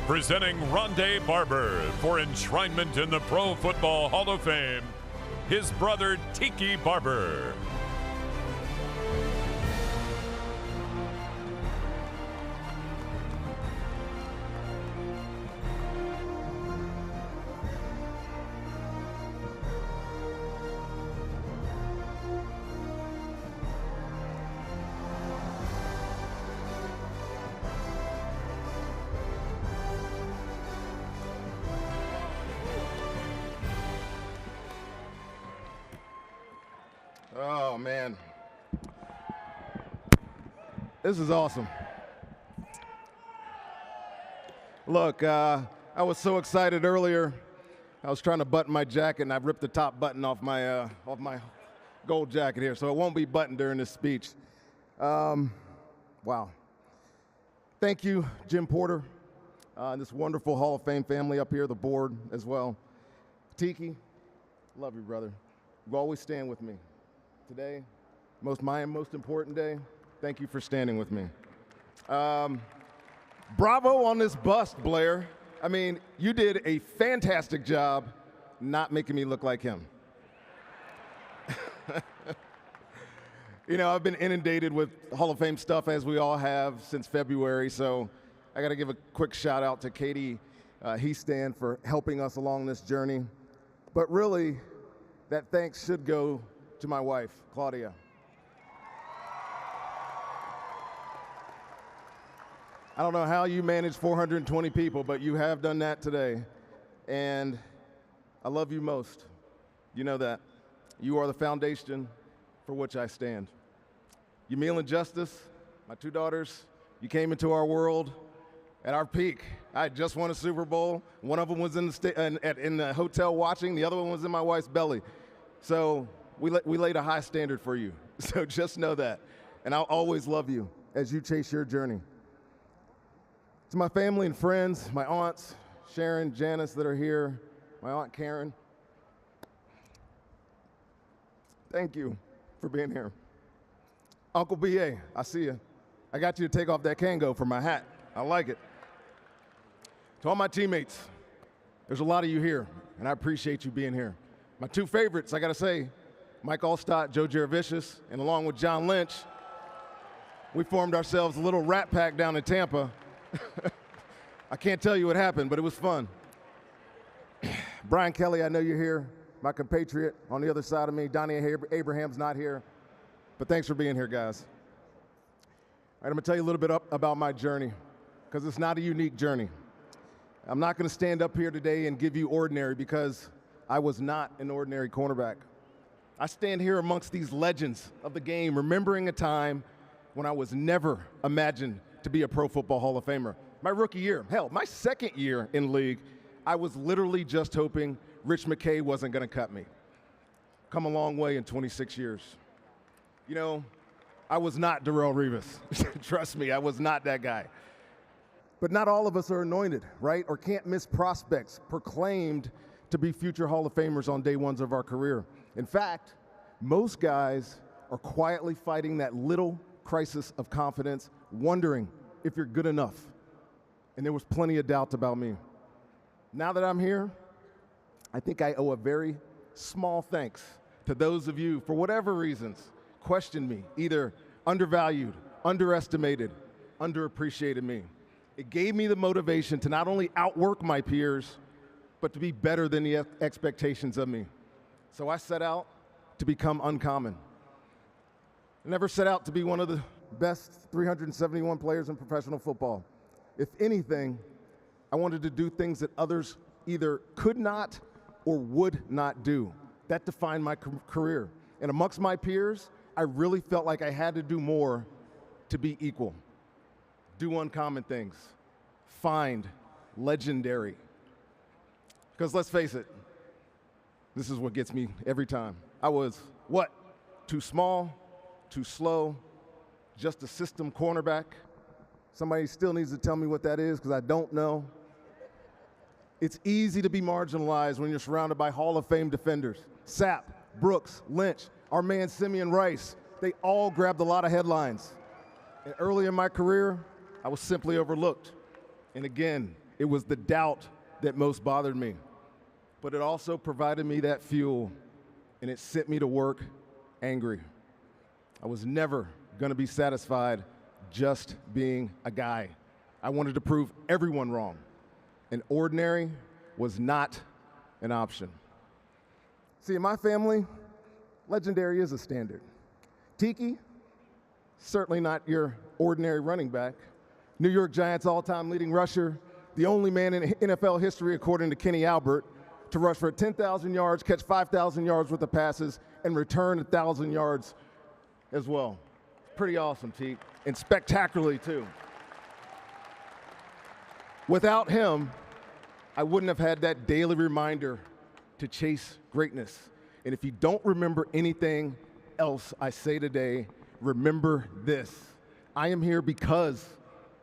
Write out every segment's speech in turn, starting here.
Presenting Rondé Barber for enshrinement in the Pro Football Hall of Fame, his brother Tiki Barber. Oh, man. This is awesome. Look, I was so excited earlier. I was trying to button my jacket, and I ripped the top button off my gold jacket here, so it won't be buttoned during this speech. Wow. Thank you, Jim Porter, and this wonderful Hall of Fame family up here, the board as well. Tiki, love you, brother. You always stand with me. Today, my most important day, thank you for standing with me. Bravo on this bust, Blair. I mean, you did a fantastic job not making me look like him. You know, I've been inundated with Hall of Fame stuff, as we all have, since February, so I got to give a quick shout out to Katie Heastan for helping us along this journey. But really, that thanks should go to my wife, Claudia. I don't know how you manage 420 people, but you have done that today. And I love you most. You know that. You are the foundation for which I stand. Yamil and Justice, my two daughters, you came into our world at our peak. I had just won a Super Bowl. One of them was in the hotel watching. The other one was in my wife's belly. So we laid a high standard for you. So just know that. And I'll always love you as you chase your journey. To my family and friends, my aunts, Sharon, Janice that are here, my aunt Karen, thank you for being here. Uncle B.A., I see you. I got you to take off that Kango for my hat. I like it. To all my teammates, there's a lot of you here, and I appreciate you being here. My two favorites, I got to say, Mike Allstott, Joe Jaravicious, and along with John Lynch, we formed ourselves a little rat pack down in Tampa. I can't tell you what happened, but it was fun. Brian Kelly, I know you're here, my compatriot on the other side of me. Donnie Abraham's not here, but thanks for being here, guys. All right, I'm going to tell you a little bit about my journey, because it's not a unique journey. I'm not going to stand up here today and give you ordinary, because I was not an ordinary cornerback. I stand here amongst these legends of the game, remembering a time when I was never imagined to be a Pro Football Hall of Famer. My rookie year, hell, my second year in league, I was literally just hoping Rich McKay wasn't going to cut me. Come a long way in 26 years. You know, I was not Darrelle Revis. Trust me, I was not that guy. But not all of us are anointed, right? Or can't miss prospects proclaimed to be future Hall of Famers on day ones of our career. In fact, most guys are quietly fighting that little crisis of confidence, wondering if you're good enough. And there was plenty of doubt about me. Now that I'm here, I think I owe a very small thanks to those of you, for whatever reasons, questioned me, either undervalued, underestimated, underappreciated me. It gave me the motivation to not only outwork my peers, but to be better than the expectations of me. So I set out to become uncommon. I never set out to be one of the best 371 players in professional football. If anything, I wanted to do things that others either could not or would not do. That defined my career. And amongst my peers, I really felt like I had to do more to be equal. Do uncommon things. Find legendary. Because let's face it, this is what gets me every time. I was, what? Too small, too slow, just a system cornerback. Somebody still needs to tell me what that is, because I don't know. It's easy to be marginalized when you're surrounded by Hall of Fame defenders. Sapp, Brooks, Lynch, our man Simeon Rice, they all grabbed a lot of headlines. And early in my career, I was simply overlooked. And again, It was the doubt that most bothered me. But it also provided me that fuel, and it sent me to work angry. I was never going to be satisfied just being a guy. I wanted to prove everyone wrong, and ordinary was not an option. See, in my family, legendary is a standard. Tiki, certainly not your ordinary running back. New York Giants all-time leading rusher, the only man in NFL history, according to Kenny Albert, to rush for 10,000 yards, catch 5,000 yards worth of passes, and return 1,000 yards as well. Pretty awesome, Teak, and spectacularly too. Without him, I wouldn't have had that daily reminder to chase greatness. And if you don't remember anything else I say today, remember this. I am here because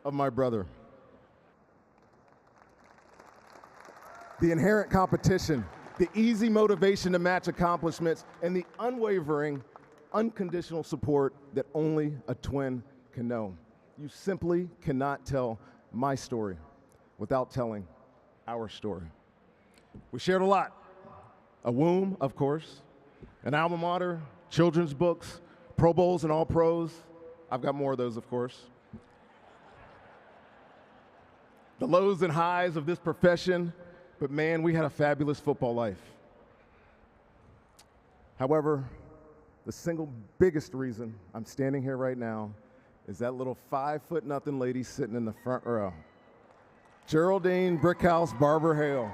of my brother. The inherent competition, the easy motivation to match accomplishments, and the unwavering, unconditional support that only a twin can know. You simply cannot tell my story without telling our story. We shared a lot. A womb, of course, an alma mater, children's books, Pro Bowls and All Pros. I've got more of those, of course. The lows and highs of this profession, but man, we had a fabulous football life. However, the single biggest reason I'm standing here right now is that little 5'0" lady sitting in the front row. Geraldine Brickhouse Barber Hale.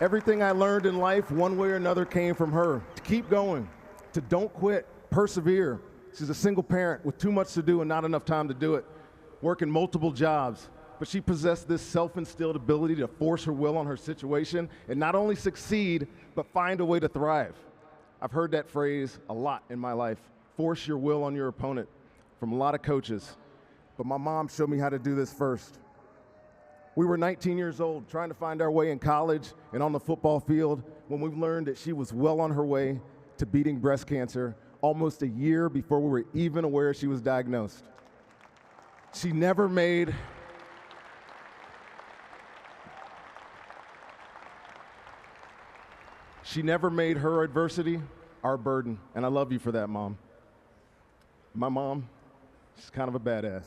Everything I learned in life, one way or another, came from her. To keep going, to don't quit, persevere. She's a single parent with too much to do and not enough time to do it, working multiple jobs. But she possessed this self-instilled ability to force her will on her situation and not only succeed, but find a way to thrive. I've heard that phrase a lot in my life, force your will on your opponent, from a lot of coaches. But my mom showed me how to do this first. We were 19 years old, trying to find our way in college and on the football field when we learned that she was well on her way to beating breast cancer almost a year before we were even aware she was diagnosed. She never made her adversity our burden, and I love you for that, Mom. My mom, she's kind of a badass.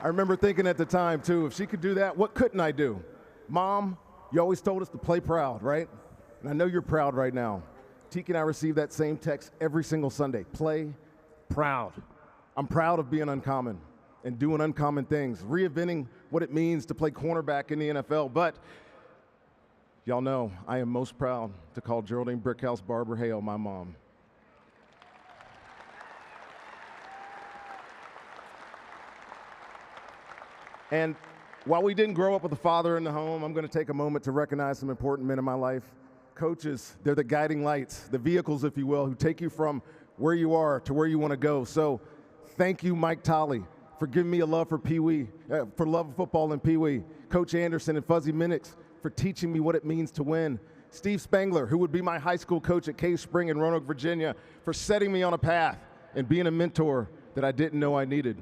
I remember thinking at the time, too, if she could do that, what couldn't I do? Mom, you always told us to play proud, right? And I know you're proud right now. Tiki and I receive that same text every single Sunday. Play proud. I'm proud of being uncommon and doing uncommon things, reinventing what it means to play cornerback in the NFL. But y'all know I am most proud to call Geraldine Brickhouse Barber Hale my mom. And while we didn't grow up with a father in the home, I'm going to take a moment to recognize some important men in my life. Coaches, they're the guiding lights, the vehicles, if you will, who take you from where you are to where you want to go. So thank you, Mike Tolley, for giving me a love for Pee-wee, for love of football and Pee-wee. Coach Anderson and Fuzzy Minix for teaching me what it means to win. Steve Spangler, who would be my high school coach at Cave Spring in Roanoke, Virginia, for setting me on a path and being a mentor that I didn't know I needed.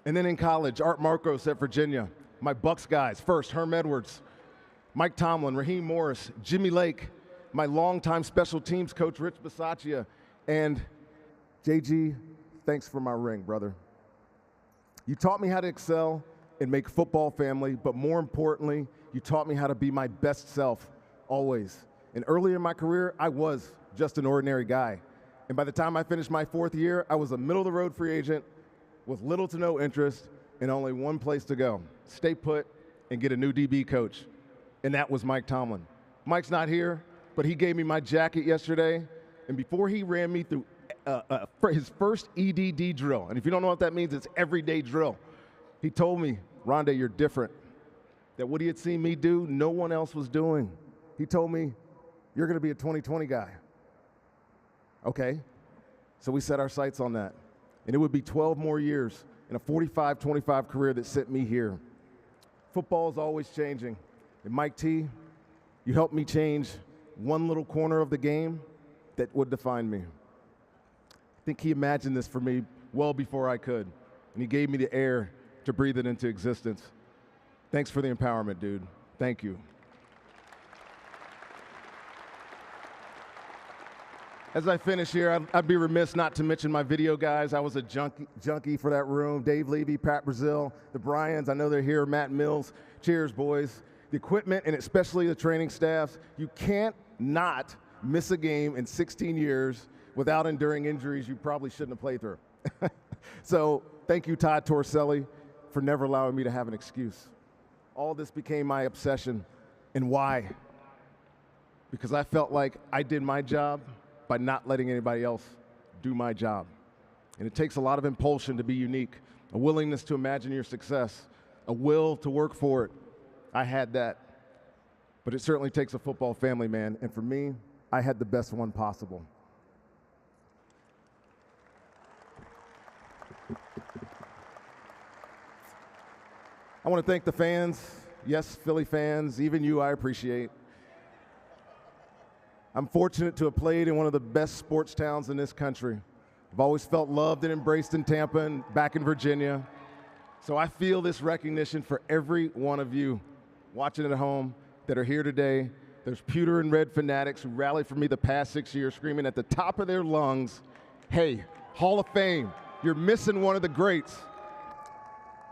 And then in college, Art Marcos at Virginia, my Bucs guys, first Herm Edwards, Mike Tomlin, Raheem Morris, Jimmy Lake, my longtime special teams coach, Rich Bisaccia, and JG, thanks for my ring, brother. You taught me how to excel and make football family, but more importantly, you taught me how to be my best self, always. And early in my career, I was just an ordinary guy. And by the time I finished my fourth year, I was a middle-of-the-road free agent with little to no interest and only one place to go, stay put and get a new DB coach. And that was Mike Tomlin. Mike's not here, but he gave me my jacket yesterday, and before he ran me through his first EDD drill, and if you don't know what that means, it's everyday drill, he told me, Rondé, you're different. That what he had seen me do, no one else was doing. He told me, you're going to be a 2020 guy. Okay, so we set our sights on that. And it would be 12 more years in a 45-25 career that sent me here. Football is always changing. And Mike T, you helped me change one little corner of the game that would define me. I think he imagined this for me well before I could, and he gave me the air to breathe it into existence. Thanks for the empowerment, dude. Thank you. As I finish here, I'd be remiss not to mention my video guys. I was a junkie for that room. Dave Levy, Pat Brazil, the Bryans, I know they're here, Matt Mills. Cheers, boys. The equipment, and especially the training staffs, you can't not miss a game in 16 years without enduring injuries you probably shouldn't have played through. So thank you, Todd Torselli, for never allowing me to have an excuse. All this became my obsession. And why? Because I felt like I did my job by not letting anybody else do my job. And it takes a lot of impulsion to be unique, a willingness to imagine your success, a will to work for it. I had that. But it certainly takes a football family, man. And for me, I had the best one possible. I want to thank the fans. Yes, Philly fans, even you I appreciate. I'm fortunate to have played in one of the best sports towns in this country. I've always felt loved and embraced in Tampa and back in Virginia. So I feel this recognition for every one of you watching at home that are here today. There's pewter and red fanatics who rallied for me the past 6 years, screaming at the top of their lungs, hey, Hall of Fame, you're missing one of the greats.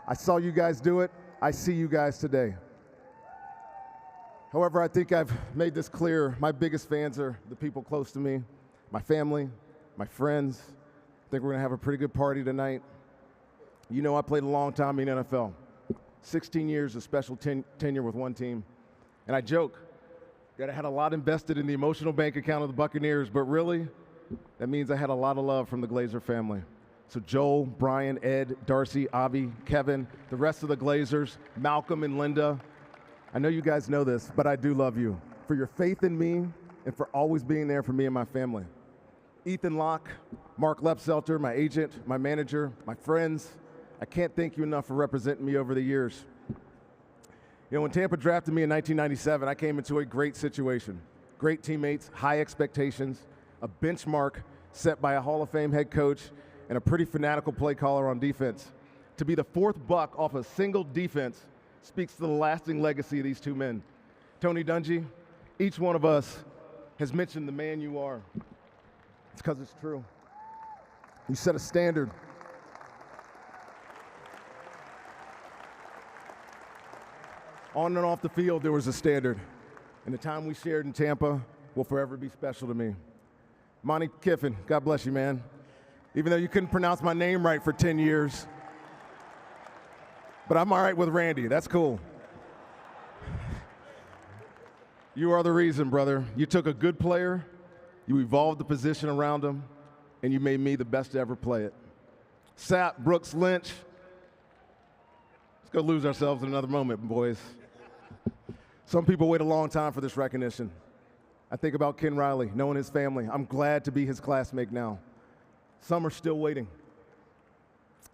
I saw you guys do it. I see you guys today. However, I think I've made this clear. My biggest fans are the people close to me, my family, my friends. I think we're going to have a pretty good party tonight. You know I played a long time in the NFL, 16 years of special tenure with one team. And I joke that I had a lot invested in the emotional bank account of the Buccaneers, but really, that means I had a lot of love from the Glazer family. So Joel, Brian, Ed, Darcy, Avi, Kevin, the rest of the Glazers, Malcolm and Linda. I know you guys know this, but I do love you for your faith in me and for always being there for me and my family. Ethan Locke, Mark Lepselter, my agent, my manager, my friends, I can't thank you enough for representing me over the years. You know, when Tampa drafted me in 1997, I came into a great situation. Great teammates, high expectations, a benchmark set by a Hall of Fame head coach, and a pretty fanatical play caller on defense. To be the fourth Buck off a single defense speaks to the lasting legacy of these two men. Tony Dungy, each one of us has mentioned the man you are. It's because it's true. You set a standard. On and off the field, there was a standard. And the time we shared in Tampa will forever be special to me. Monty Kiffin, God bless you, man. Even though you couldn't pronounce my name right for 10 years. But I'm all right with Randy. That's cool. You are the reason, brother. You took a good player, you evolved the position around him, and you made me the best to ever play it. Sapp, Brooks, Lynch. Let's go lose ourselves in another moment, boys. Some people wait a long time for this recognition. I think about Ken Riley, knowing his family. I'm glad to be his classmate now. Some are still waiting.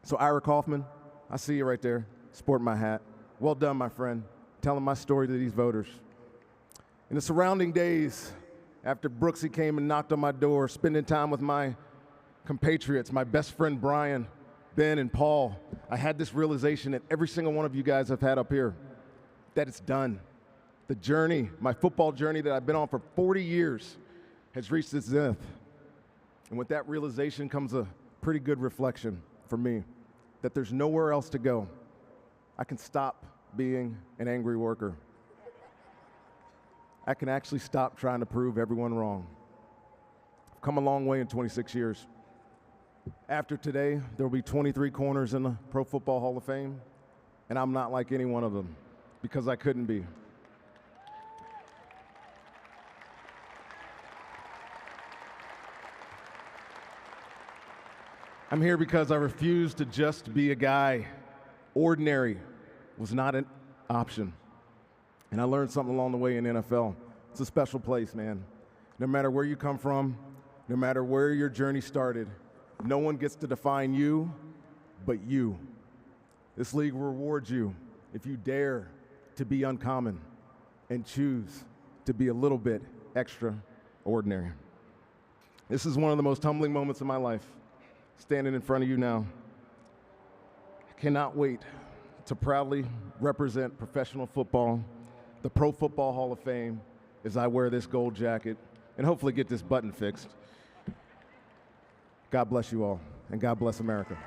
So Ira Kaufman, I see you right there, sporting my hat. Well done, my friend, telling my story to these voters. In the surrounding days, after Brooksy came and knocked on my door, spending time with my compatriots, my best friend Brian, Ben, and Paul, I had this realization that every single one of you guys have had up here, that it's done. The journey, my football journey that I've been on for 40 years, has reached its zenith. And with that realization comes a pretty good reflection for me, that there's nowhere else to go. I can stop being an angry worker. I can actually stop trying to prove everyone wrong. I've come a long way in 26 years. After today, there will be 23 corners in the Pro Football Hall of Fame, and I'm not like any one of them because I couldn't be. I'm here because I refuse to just be a guy. Ordinary was not an option. And I learned something along the way in NFL. It's a special place, man. No matter where you come from, no matter where your journey started, no one gets to define you but you. This league rewards you if you dare to be uncommon and choose to be a little bit extraordinary. This is one of the most humbling moments of my life. standing in front of you now. I cannot wait to proudly represent professional football, the Pro Football Hall of Fame, as I wear this gold jacket and hopefully get this button fixed. God bless you all, and God bless America.